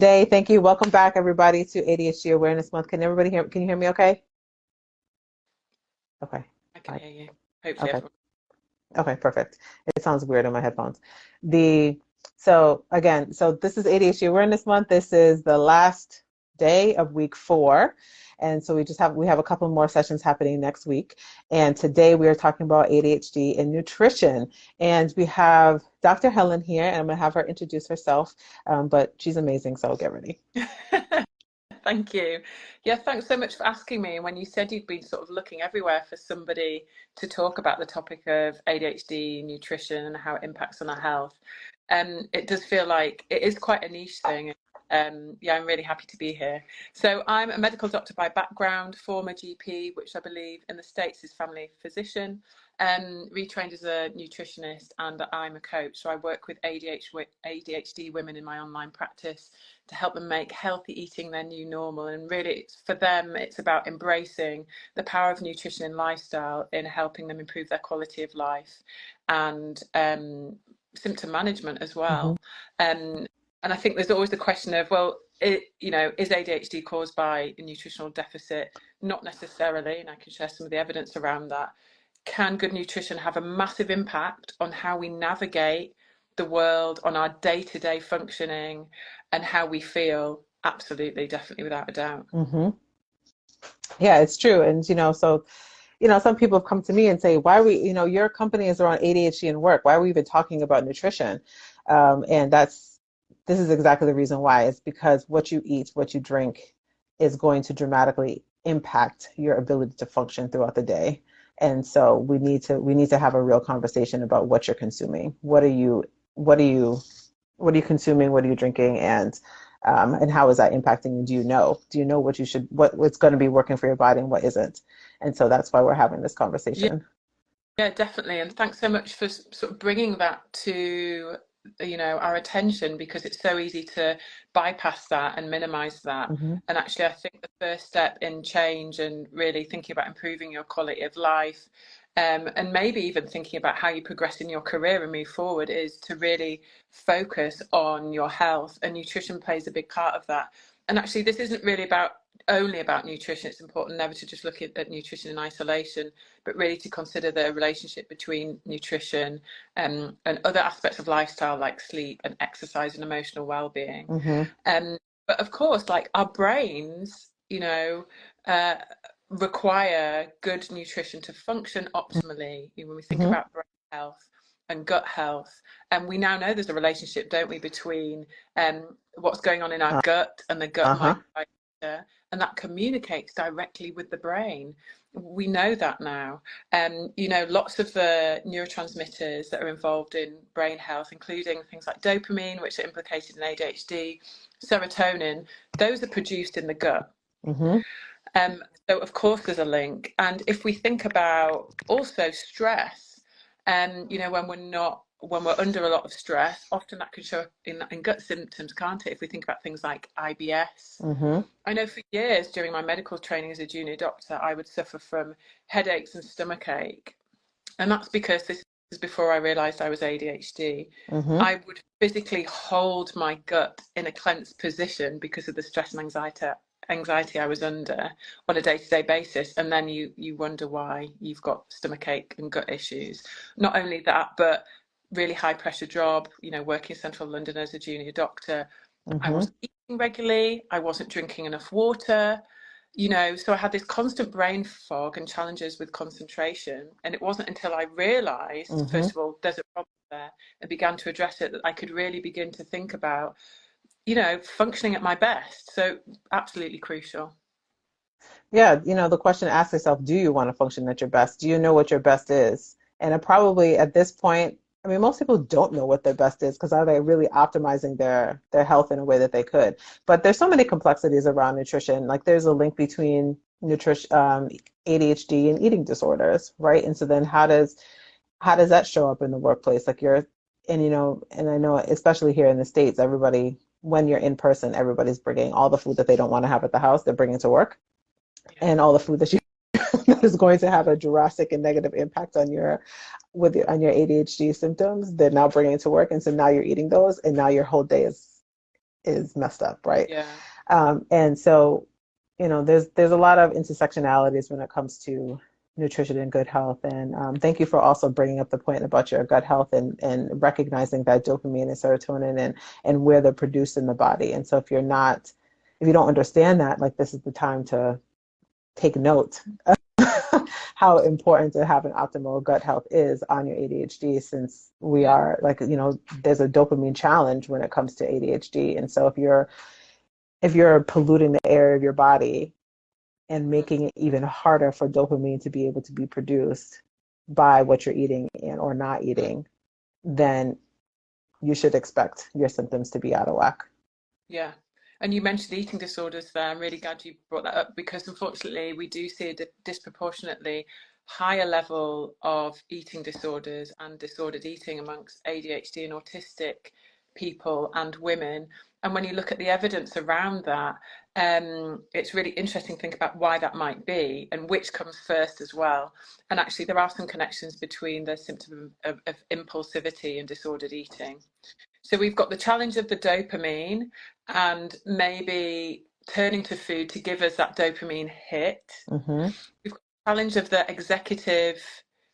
today. Thank you. Welcome back, everybody, to ADHD Awareness Month. Can everybody hear? Can you hear me? Okay. Okay. I All can right. hear you. Hopefully Okay. everyone. Okay. Perfect. It sounds weird in my headphones. The so again, so this is ADHD Awareness Month. This is the last day of week 4. And so we have a couple more sessions happening next week. And today we are talking about ADHD and nutrition. And we have Dr. Helen here, and I'm gonna have her introduce herself. But she's amazing, so get ready. Thank you. Yeah, thanks so much for asking me. And when you said you'd been sort of looking everywhere for somebody to talk about the topic of ADHD, nutrition, and how it impacts on our health, it does feel like it is quite a niche thing. Yeah, I'm really happy to be here. So I'm a medical doctor by background, former GP, which I believe in the States is family physician, retrained as a nutritionist, and I'm a coach. So I work with ADHD women in my online practice to help them make healthy eating their new normal. And really, for them, it's about embracing the power of nutrition and lifestyle in helping them improve their quality of life and symptom management as Hmm. well. And I think there's always the question of, well, is ADHD caused by a nutritional deficit? Not necessarily, and I can share some of the evidence around that. Can good nutrition have a massive impact on how we navigate the world, on our day-to-day functioning, and how we feel? Absolutely, definitely, without a doubt. Hmm. Yeah, it's true. And some people have come to me and say, why are we, your company is around ADHD and work. Why are we even talking about nutrition? And this is exactly the reason why. It's because what you eat, what you drink is going to dramatically impact your ability to function throughout the day. And so we need to have a real conversation about what you're consuming. What are you what are you consuming? What are you drinking? And how is that impacting you? Do you know what's going to be working for your body and what isn't? And so that's why we're having this Yeah, conversation. yeah, definitely. And thanks so much for sort of bringing that to, our attention, because it's so easy to bypass that and minimize that. Hmm. And actually, I think the first step in change and really thinking about improving your quality of life, and maybe even thinking about how you progress in your career and move forward, is to really focus on your health. And nutrition plays a big part of that. And actually, this isn't really about only about nutrition. It's important never to just look at nutrition in isolation, but really to consider the relationship between nutrition and other aspects of lifestyle like sleep and exercise and emotional well-being. Hmm. Um, but of course, like our brains, uh, require good nutrition to function optimally. When we think Hmm. about brain health and gut health, and we now know there's a relationship, don't we, between what's going on in our gut and the gut Uh-huh. microbiota, and that communicates directly with the brain. We know that now. Lots of the neurotransmitters that are involved in brain health, including things like dopamine, which are implicated in ADHD, serotonin, those are produced in the gut. Hmm. Um, so of course there's a link. And if we think about also stress, when we're under a lot of stress, often that can show up in gut symptoms, can't it? If we think about things like IBS. Hmm. I know for years during my medical training as a junior doctor, I would suffer from headaches and stomach ache. And that's because this is before I realized I was ADHD. Hmm. I would physically hold my gut in a clenched position because of the stress and anxiety I was under on a day-to-day basis. And then you wonder why you've got stomach ache and gut issues. Not only that, but really high pressure job, working in central London as a junior doctor. I Hmm. wasn't eating regularly. I wasn't drinking enough water. So I had this constant brain fog and challenges with concentration. And it wasn't until I realized, Hmm. first of all, there's a problem there, and began to address it, that I could really begin to think about, functioning at my best. So absolutely crucial. Yeah, the question to ask yourself, do you want to function at your best? Do you know what your best is? And probably at this point, I mean, most people don't know what their best is because are they really optimizing their health in a way that they could? But there's so many complexities around nutrition. Like there's a link between nutrition, ADHD and eating disorders, right? And so then how does that show up in the workplace? And I know especially here in the States, everybody, when you're in person, everybody's bringing all the food that they don't want to have at the house, they're bringing to work, Yeah. and all the food that you that is going to have a drastic and negative impact on your ADHD symptoms. They're now bringing it to work, and so now you're eating those, and now your whole day is is messed up, right? Yeah. And so, there's a lot of intersectionalities when it comes to nutrition and good health. And thank you for also bringing up the point about your gut health and recognizing that dopamine and serotonin and where they're produced in the body. And so if you don't understand that, like this is the time to take note of how important to have an optimal gut health is on your ADHD, since we are like, there's a dopamine challenge when it comes to ADHD. And so if you're polluting the air of your body and making it even harder for dopamine to be able to be produced by what you're eating and or not eating, then you should expect your symptoms to be out of whack. Yeah. And you mentioned eating disorders there. I'm really glad you brought that up, because unfortunately we do see a disproportionately higher level of eating disorders and disordered eating amongst ADHD and autistic people and women. And when you look at the evidence around that, it's really interesting to think about why that might be and which comes first as well. And actually there are some connections between the symptom of impulsivity and disordered eating. So we've got the challenge of the dopamine and maybe turning to food to give us that dopamine hit. Mm-hmm. We've got the challenge of the executive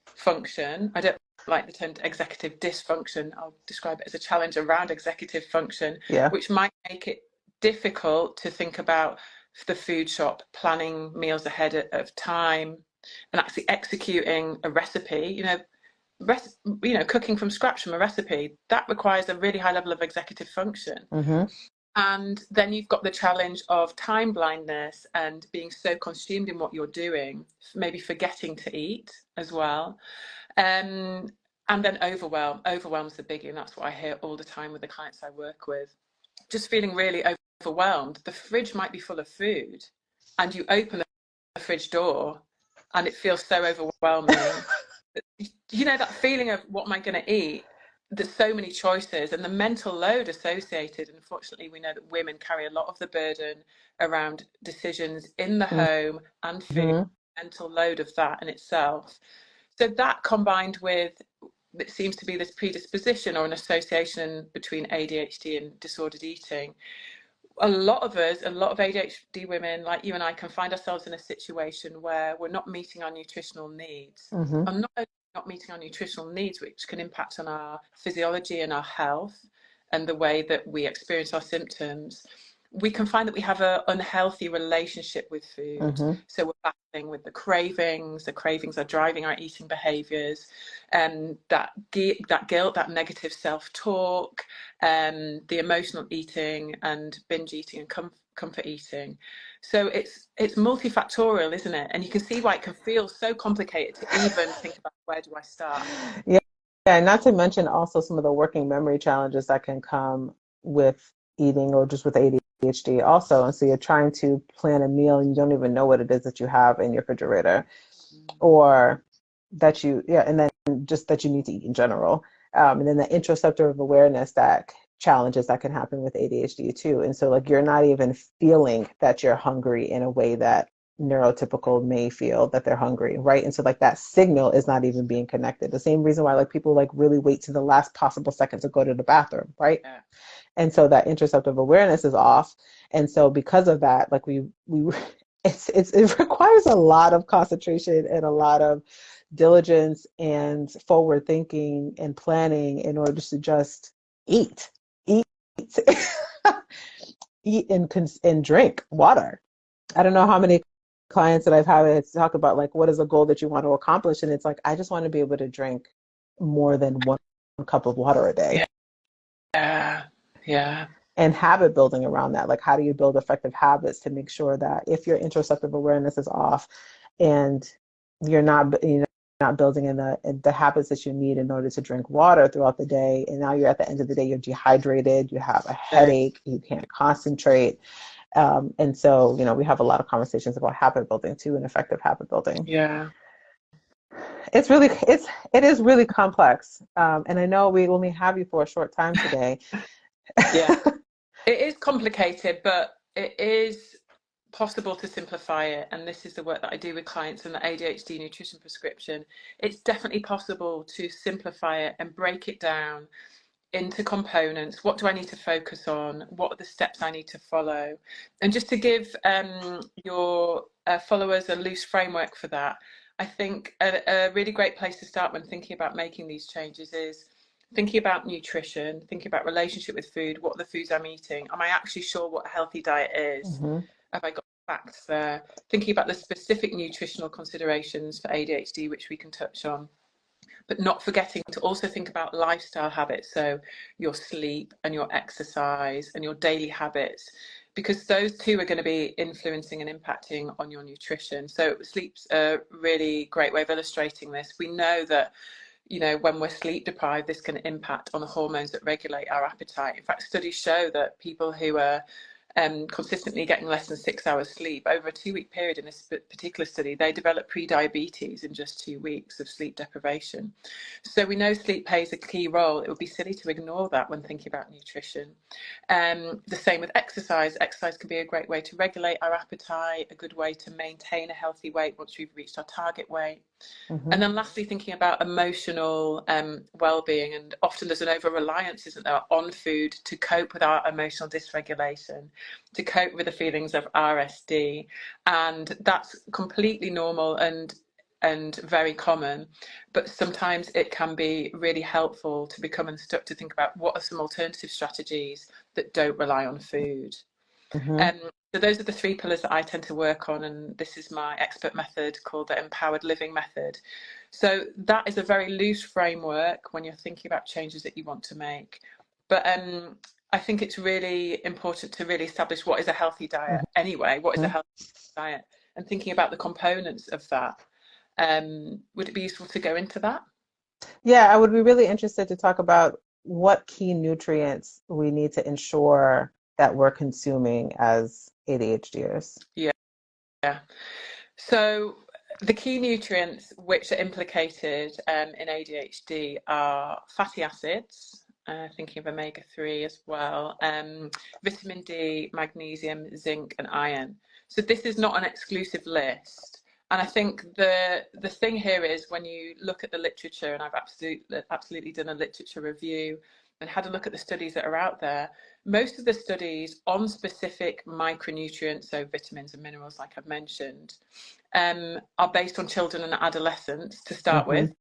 function. I don't like the term executive dysfunction. I'll describe it as a challenge around executive function, Yeah. which might make it difficult to think about the food shop, planning meals ahead of time, and actually executing a recipe. Cooking from scratch from a recipe, that requires a really high level of executive function. Mm-hmm. And then you've got the challenge of time blindness and being so consumed in what you're doing, maybe forgetting to eat as well. And then overwhelm's the biggie, and that's what I hear all the time with the clients I work with. Just feeling really overwhelmed. The fridge might be full of food and you open the fridge door and it feels so overwhelming. That feeling of what am I going to eat? There's so many choices, and the mental load associated. Unfortunately, we know that women carry a lot of the burden around decisions in the home and food, Mm-hmm. mental load of that in itself. So that combined with, it seems to be this predisposition or an association between ADHD and disordered eating. A lot of ADHD women like you and I can find ourselves in a situation where we're not meeting our nutritional needs. Mm-hmm. And not meeting our nutritional needs, which can impact on our physiology and our health and the way that we experience our symptoms, we can find that we have an unhealthy relationship with food. Mm-hmm. So we're battling with the cravings. The cravings are driving our eating behaviours, and that guilt, that negative self-talk, the emotional eating and binge eating and comfort eating. So it's multifactorial, isn't it? And you can see why it can feel so complicated to even think about, where do I start? Yeah. And not to mention also some of the working memory challenges that can come with eating or just with ADHD also. And so you're trying to plan a meal and you don't even know what it is that you have in your refrigerator, or and then just that you need to eat in general. And then the interoceptive awareness challenges that can happen with ADHD too. And so like you're not even feeling that you're hungry in a way that neurotypical may feel that they're hungry, right? And so like that signal is not even being connected. The same reason why like people like really wait to the last possible second to go to the bathroom, right? Yeah. And so that interoceptive awareness is off. And so because of that, like we it requires a lot of concentration and a lot of diligence and forward thinking and planning in order to just eat, eat, eat and drink water. I don't know how many clients that I've had to talk about like what is a goal that you want to accomplish, and it's like I just want to be able to drink more than one cup of water a day. Yeah. And habit building around that, like how do you build effective habits to make sure that if your interoceptive awareness is off and you're not building in the habits that you need in order to drink water throughout the day, and now you're at the end of the day, you're dehydrated, you have a headache, you can't concentrate. And so, we have a lot of conversations about habit building too, and effective habit building. Yeah. It is really complex. And I know we only have you for a short time today. Yeah. It is complicated, but it is possible to simplify it. And this is the work that I do with clients in the ADHD nutrition prescription. It's definitely possible to simplify it and break it down into components. What do I need to focus on? What are the steps I need to follow? And just to give your followers a loose framework for that, I think a really great place to start when thinking about making these changes is thinking about nutrition, thinking about relationship with food. What are the foods I'm eating? Am I actually sure what a healthy diet is? Mm-hmm. Have I got facts there? Thinking about the specific nutritional considerations for ADHD, which we can touch on, but not forgetting to also think about lifestyle habits. So your sleep and your exercise and your daily habits, because those two are going to be influencing and impacting on your nutrition. So sleep's a really great way of illustrating this. We know that, you know, when we're sleep deprived, this can impact on the hormones that regulate our appetite. In fact, studies show that people who are consistently getting less than 6 hours sleep over a 2-week period in this particular study, they develop pre-diabetes in just 2 weeks of sleep deprivation. So we know sleep plays a key role. It would be silly to ignore that when thinking about nutrition. The same with exercise. Exercise can be a great way to regulate our appetite, a good way to maintain a healthy weight once we've reached our target weight. Mm-hmm. And then lastly, thinking about emotional well-being, and often there's an over-reliance, isn't there, on food to cope with our emotional dysregulation, to cope with the feelings of RSD, and that's completely normal and very common. But sometimes it can be really helpful to become unstuck, to think about what are some alternative strategies that don't rely on food. Mm-hmm. So those are the 3 pillars that I tend to work on, and this is my expert method called the empowered living method. So that is a very loose framework when you're thinking about changes that you want to make. But I think it's really important to really establish what is a healthy diet anyway. What is a healthy diet? And thinking about the components of that. Would it be useful to go into that? Yeah, I would be really interested to talk about what key nutrients we need to ensure that we're consuming as ADHDers. Yeah. So the key nutrients which are implicated in ADHD are fatty acids, thinking of omega-3 as well, vitamin D, magnesium, zinc, and iron. So this is not an exclusive list. And I think the thing here is, when you look at the literature, and I've absolutely done a literature review and had a look at the studies that are out there, most of the studies on specific micronutrients, so vitamins and minerals, like I've mentioned, are based on children and adolescents to start with.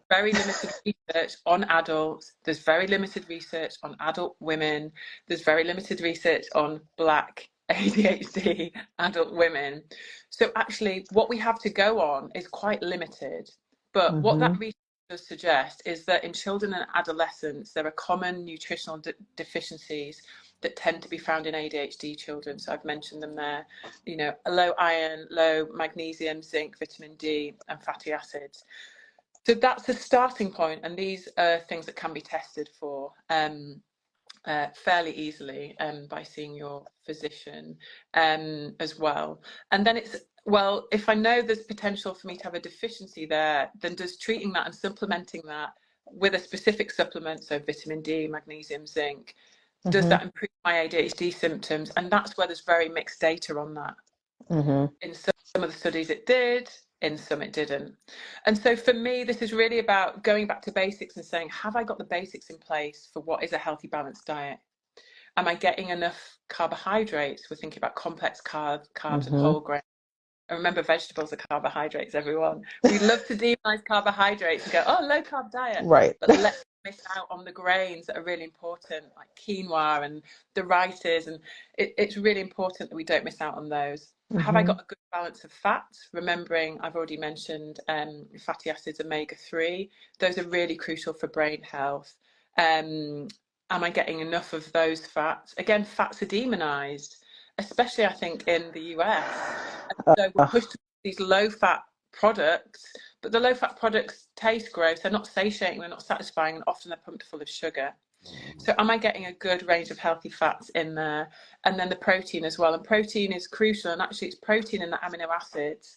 Very limited research on adults. There's very limited research on adult women. There's very limited research on Black ADHD adult women. So actually what we have to go on is quite limited. But what that research does suggest is that in children and adolescents, there are common nutritional deficiencies that tend to be found in ADHD children. So I've mentioned them there, you know, low iron, low magnesium, zinc, vitamin D, and fatty acids. So that's the starting point, and these are things that can be tested for fairly easily by seeing your physician as well. And then it's, well, if I know there's potential for me to have a deficiency there, then does treating that and supplementing that with a specific supplement, so vitamin D, magnesium, zinc, does that improve my ADHD symptoms? And that's where there's very mixed data on that. In some of the studies it did, in some it didn't. And so for me, this is really about going back to basics and saying, have I got the basics in place for what is a healthy, balanced diet? Am I getting enough carbohydrates? We're thinking about complex carbs and whole grains. And remember, vegetables are carbohydrates, everyone. We love to demonize carbohydrates and go, oh, low carb diet. Right. But let's miss out on the grains that are really important, like quinoa and the rices. And it's really important that we don't miss out on those. Have I got a good balance of fats? Remembering, I've already mentioned fatty acids, omega-3. Those are really crucial for brain health. Am I getting enough of those fats? Again, fats are demonized, especially I think in the US. And so we're pushed to these low-fat products, but the low-fat products taste gross. They're not satiating, they're not satisfying, and often they're pumped full of sugar. So am I getting a good range of healthy fats in there? And then the protein as well. And protein is crucial. And actually it's protein and the amino acids,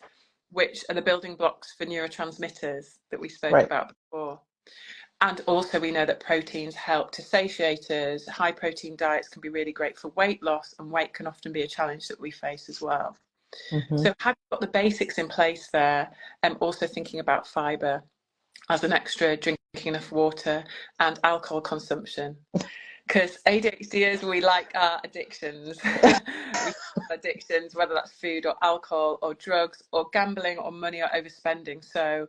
which are the building blocks for neurotransmitters that we spoke about before. And also we know that proteins help to satiators. High protein diets can be really great for weight loss, and weight can often be a challenge that we face as well. So have you got the basics in place there? And also thinking about fiber as an extra drink enough water, and alcohol consumption. Because ADHDers, we like our addictions. We addictions, whether that's food or alcohol or drugs or gambling or money or overspending. So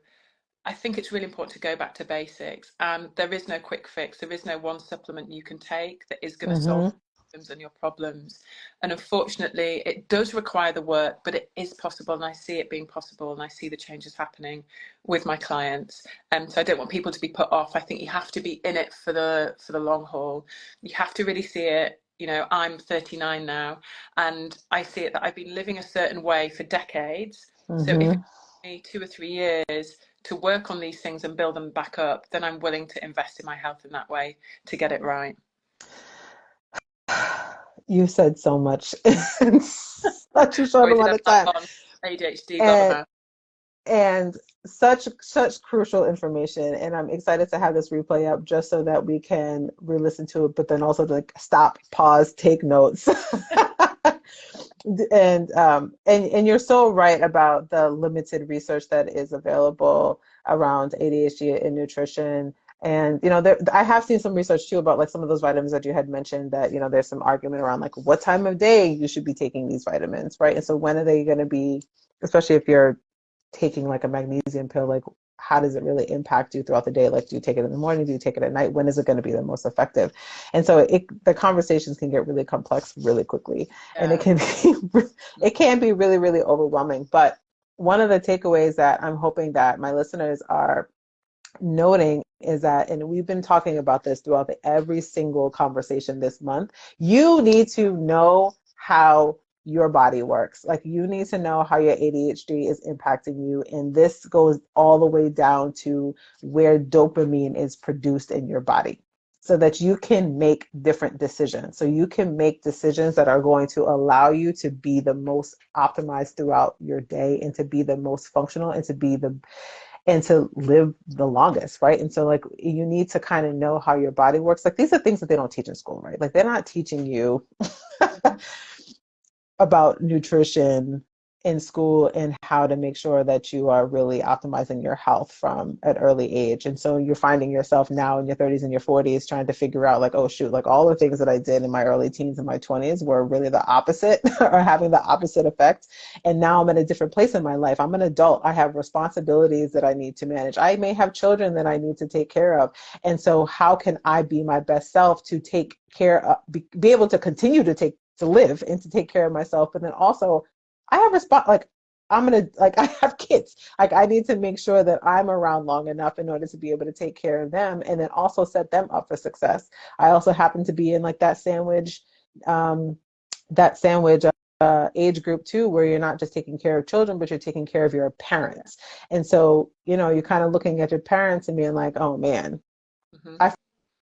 I think it's really important to go back to basics. And there is no quick fix. There is no one supplement you can take that is going to solve symptoms and your problems. And unfortunately, it does require the work, but it is possible. And I see it being possible. And I see the changes happening with my clients. And so I don't want people to be put off. I think you have to be in it for the long haul. You have to really see it. You know, I'm 39 now, and I see it that I've been living a certain way for decades. So if it takes me 2 or 3 years to work on these things and build them back up, then I'm willing to invest in my health in that way to get it right. You said so much in such a short amount of time. On ADHD, and such crucial information. And I'm excited to have this replay up just so that we can re-listen to it, but then also to like stop, pause, take notes. And you're so right about the limited research that is available around ADHD and nutrition. And, you know, I have seen some research too about like some of those vitamins that you had mentioned that, you know, there's some argument around like what time of day you should be taking these vitamins, right? And so when are they going to be, especially if you're taking like a magnesium pill, like how does it really impact you throughout the day? Like, do you take it in the morning? Do you take it at night? When is it going to be the most effective? And so the conversations can get really complex really quickly. Yeah. And it can be really, really overwhelming. But one of the takeaways that I'm hoping that my listeners are noting is that, and we've been talking about this throughout every single conversation this month, you need to know how your body works. Like you need to know how your ADHD is impacting you. And this goes all the way down to where dopamine is produced in your body so that you can make different decisions. So you can make decisions that are going to allow you to be the most optimized throughout your day and to be the most functional and to live the longest, right? And so like you need to kind of know how your body works. Like these are things that they don't teach in school, right? Like they're not teaching you about nutrition in school and how to make sure that you are really optimizing your health from an early age. And so you're finding yourself now in your 30s and your 40s trying to figure out like, oh shoot, like all the things that I did in my early teens and my 20s were really the opposite or having the opposite effect. And now I'm in a different place in my life. I'm an adult. I have responsibilities that I need to manage. I may have children that I need to take care of. And so how can I be my best self to take care of, be able to continue to live and to take care of myself, but then also I have I have kids. Like I need to make sure that I'm around long enough in order to be able to take care of them and then also set them up for success. I also happen to be in like that sandwich age group too, where you're not just taking care of children, but you're taking care of your parents. And so, you know, you're kind of looking at your parents and being like, oh man, I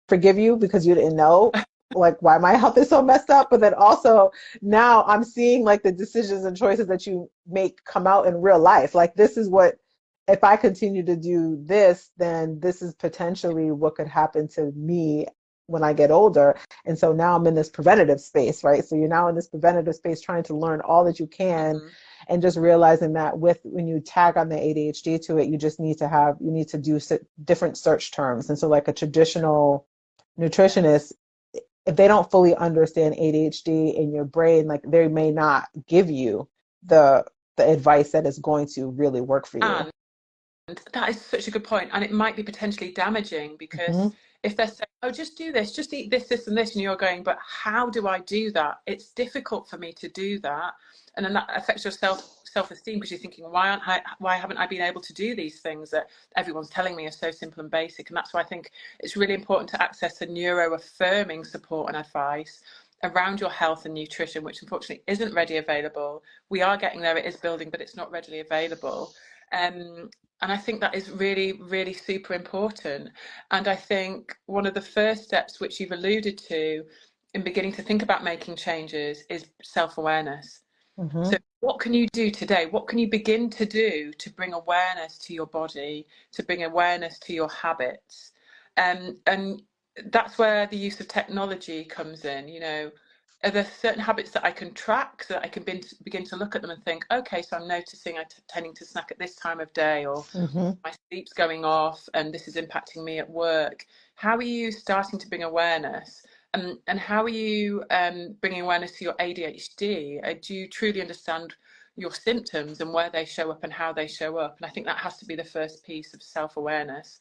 forgive you because you didn't know like why my health is so messed up, but then also now I'm seeing like the decisions and choices that you make come out in real life. Like this is what, if I continue to do this, then this is potentially what could happen to me when I get older. And so now I'm in this preventative space, right? So you're now in this preventative space trying to learn all that you can and just realizing that when you tag on the ADHD to it, you need to do different search terms. And so like a traditional nutritionist, if they don't fully understand ADHD in your brain, like they may not give you the advice that is going to really work for you. And that is such a good point. And it might be potentially damaging because if they're saying, oh, just do this, just eat this, this, and this, and you're going, but how do I do that? It's difficult for me to do that. And then that affects your self-esteem because you're thinking, why haven't I been able to do these things that everyone's telling me are so simple and basic? And that's why I think it's really important to access a neuro-affirming support and advice around your health and nutrition, which unfortunately isn't readily available. We are getting there, it is building, but it's not readily available. And I think that is really, really super important. And I think one of the first steps, which you've alluded to in beginning to think about making changes, is self-awareness. So what can you do today? What can you begin to do to bring awareness to your body, to bring awareness to your habits? And that's where the use of technology comes in. You know, are there certain habits that I can track so that I can begin to look at them and think, okay, so I'm noticing I'm tending to snack at this time of day, or Mm-hmm. my sleep's going off and this is impacting me at work. How are you starting to bring awareness? And how are you bringing awareness to your ADHD? Do you truly understand your symptoms and where they show up and how they show up? And I think that has to be the first piece of self-awareness.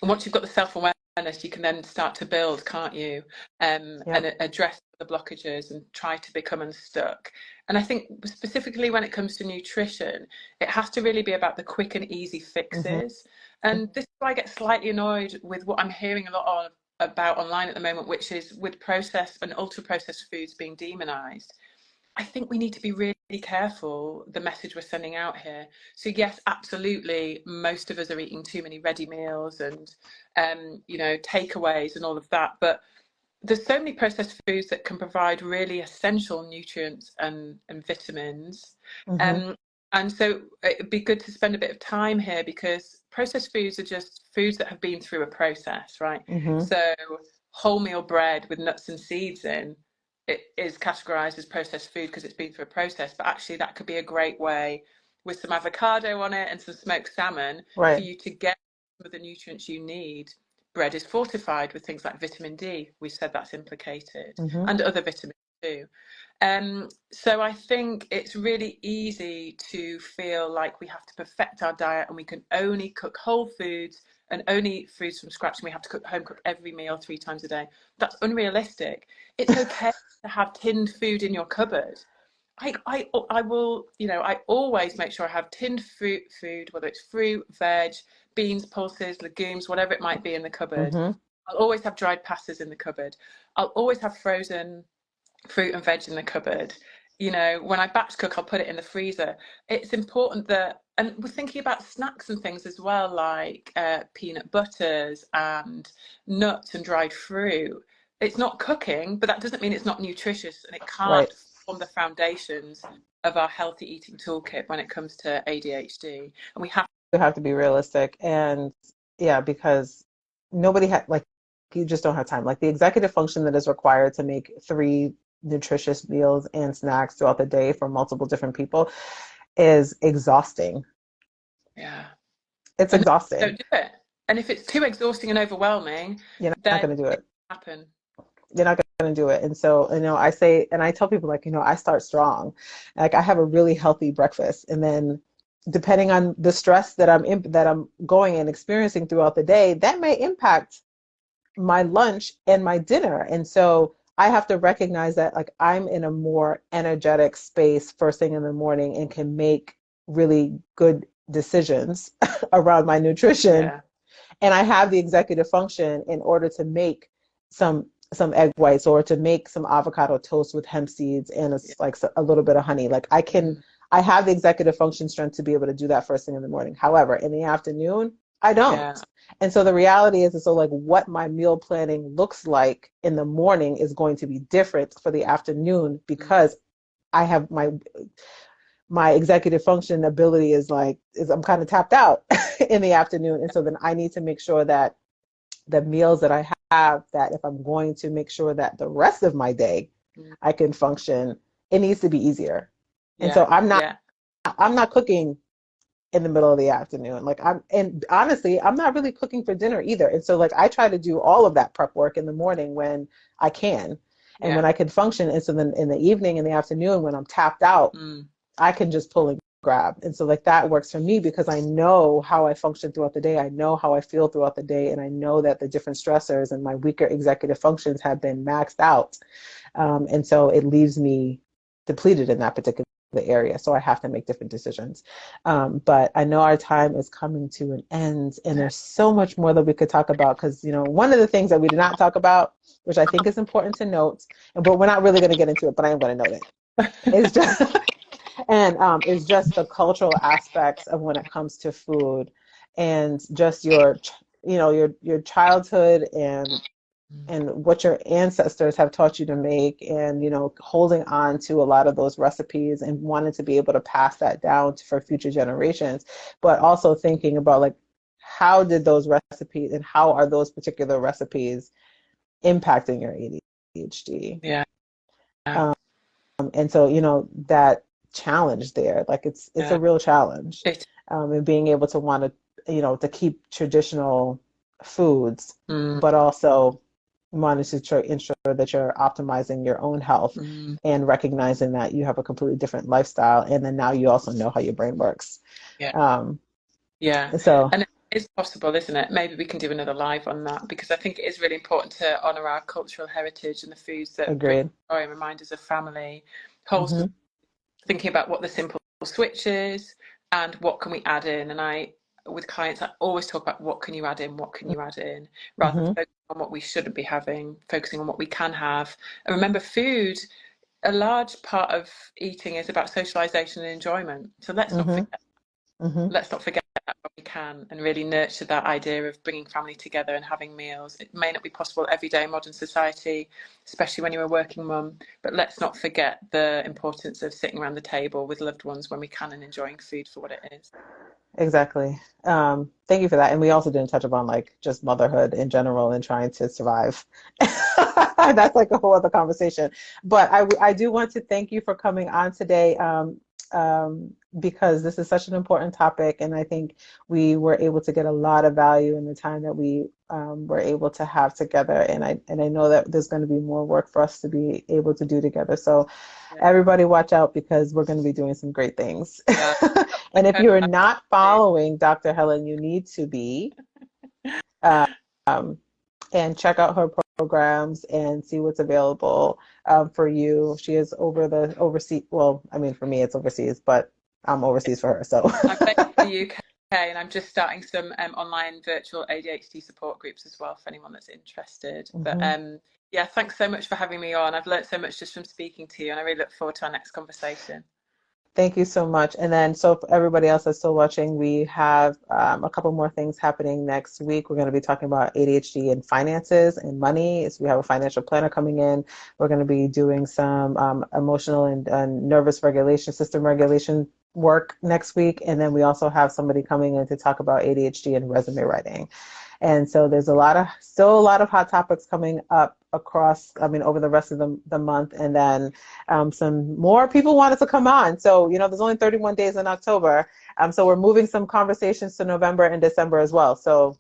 And once you've got the self-awareness, you can then start to build, can't you? Yep. And address the blockages and try to become unstuck. And I think specifically when it comes to nutrition, it has to really be about the quick and easy Mm-hmm. fixes. And this is why I get slightly annoyed with what I'm hearing a lot about online at the moment, which is with processed and ultra processed foods being demonized. I think we need to be really careful the message we're sending out here. So yes, absolutely, most of us are eating too many ready meals and takeaways and all of that. But there's so many processed foods that can provide really essential nutrients and vitamins. Mm-hmm. Um, and so it'd be good to spend a bit of time here, because processed foods are just foods that have been through a process, right? Mm-hmm. So wholemeal bread with nuts and seeds in, it is categorized as processed food because it's been through a process, but actually that could be a great way with some avocado on it and some smoked salmon for Right. you to get some of the nutrients you need. Bread is fortified with things like vitamin D. We said that's implicated, Mm-hmm. and other vitamins too. So I think it's really easy to feel like we have to perfect our diet and we can only cook whole foods and only eat foods from scratch, and we have to home cook every meal 3 times a day. That's unrealistic. It's okay to have tinned food in your cupboard. I will, I always make sure I have tinned food, whether it's fruit, veg, beans, pulses, legumes, whatever it might be in the cupboard. Mm-hmm. I'll always have dried pastas in the cupboard. I'll always have frozen fruit and veg in the cupboard. When I batch cook, I'll put it in the freezer. It's important that, and we're thinking about snacks and things as well, like peanut butters and nuts and dried fruit. It's not cooking, but that doesn't mean it's not nutritious, and it Right. can't form the foundations of our healthy eating toolkit when it comes to ADHD. And we have You have to be realistic, and yeah, because nobody had like you just don't have time. Like the executive function that is required to make three nutritious meals and snacks throughout the day for multiple different people is exhausting. yeah, It's and exhausting. don't do it. And if it's too exhausting and overwhelming, You're not then going to do it it. will happen. You're not going to do it. And so, I say, and I tell people, like, I start strong. Like I have a really healthy breakfast, and then depending on the stress that I'm going and experiencing throughout the day, that may impact my lunch and my dinner. And so I have to recognize that, like, I'm in a more energetic space first thing in the morning and can make really good decisions around my nutrition. Yeah, And I have the executive function in order to make some egg whites, or to make some avocado toast with hemp seeds and yeah. like a little bit of honey. Like I have the executive function strength to be able to do that first thing in the morning. However, in the afternoon, I don't. Yeah. And so the reality is, so like what my meal planning looks like in the morning is going to be different for the afternoon, because I have my executive function ability is I'm kind of tapped out in the afternoon. And so then I need to make sure that the meals that I have, that if I'm going to make sure that the rest of my day I can function, it needs to be easier. And so Yeah, yeah, I'm not cooking in the middle of the afternoon. And honestly, I'm not really cooking for dinner either. And so like I try to do all of that prep work in the morning when I can and when yeah. I can function. And so then in the evening, in the afternoon, when I'm tapped out, I can just pull and grab. And so like that works for me because I know how I function throughout the day. I know how I feel throughout the day. And I know that the different stressors and my weaker executive functions have been maxed out. And so it leaves me depleted in that particular area. So I have to make different decisions. But I know our time is coming to an end, and there's so much more that we could talk about, because, one of the things that we did not talk about, which I think is important to note, but we're not really going to get into it, but I am going to note it, is just, and is just the cultural aspects of when it comes to food, and just your childhood and what your ancestors have taught you to make, and holding on to a lot of those recipes and wanting to be able to pass that down for future generations, but also thinking about like how did those recipes and how are those particular recipes impacting your ADHD. Yeah. And so, that challenge there, like it's Yeah. a real challenge. It, And being able to want to, to keep traditional foods, mm, but also wanting to ensure that you're optimizing your own health mm, and recognizing that you have a completely different lifestyle. And then now you also know how your brain works. yeah. Um, Yeah. so And it is possible, isn't it? Maybe we can do another live on that, because I think it is really important to honour our cultural heritage and the foods that bring agreed. joy and remind us of family. Hmm. Wholesome, thinking about what the simple switch is and what can we add in. And with clients, I always talk about what can you add in, what can you add in, rather than Hmm. focusing on what we shouldn't be having, focusing on what we can have. And remember, food, a large part of eating is about socialization and enjoyment. So Hmm. Hmm. let's not forget that when we can, and really nurture that idea of bringing family together and having meals. It may not be possible every day in modern society, especially when you're a working mum, but let's not forget the importance of sitting around the table with loved ones when we can and enjoying food for what it is. Exactly. Thank you for that. And we also didn't touch upon like just motherhood in general and trying to survive. That's like a whole other conversation. But I do want to thank you for coming on today, because this is such an important topic. And I think we were able to get a lot of value in the time that we were able to have together. And I know that there's going to be more work for us to be able to do together. So Yeah. everybody watch out, because we're going to be doing some great things. Yeah. And if you're not following Dr. Helen, you need to be, um, and check out her programs and see what's available for you. She is overseas. Well, I mean, for me, it's overseas, but I'm overseas for her. So I'm based in the UK, and I'm just starting some online virtual ADHD support groups as well for anyone that's interested. But Mhm. yeah, thanks so much for having me on. I've learned so much just from speaking to you, and I really look forward to our next conversation. Thank you so much. And then, so for everybody else that's still watching, we have a couple more things happening next week. We're going to be talking about ADHD and finances and money. So we have a financial planner coming in. We're going to be doing some emotional and nervous regulation, system regulation work next week. And then we also have somebody coming in to talk about ADHD and resume writing. And so there's still a lot of hot topics coming up across, I mean, over the rest of the month. And then some more people wanted to come on. So, there's only 31 days in October. So we're moving some conversations to November and December as well. So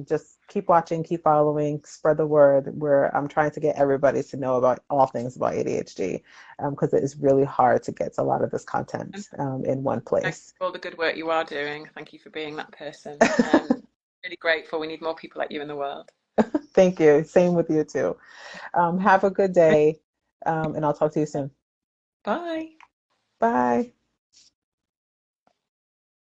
just keep watching, keep following, spread the word. I'm trying to get everybody to know about all things about ADHD, because it is really hard to get a lot of this content in one Thank you place. for all the good work you are doing. Thank you for being that person. Really grateful. We need more people like you in the world. Thank you. Same with you too. Have a good day, and I'll talk to you soon. Bye. Bye.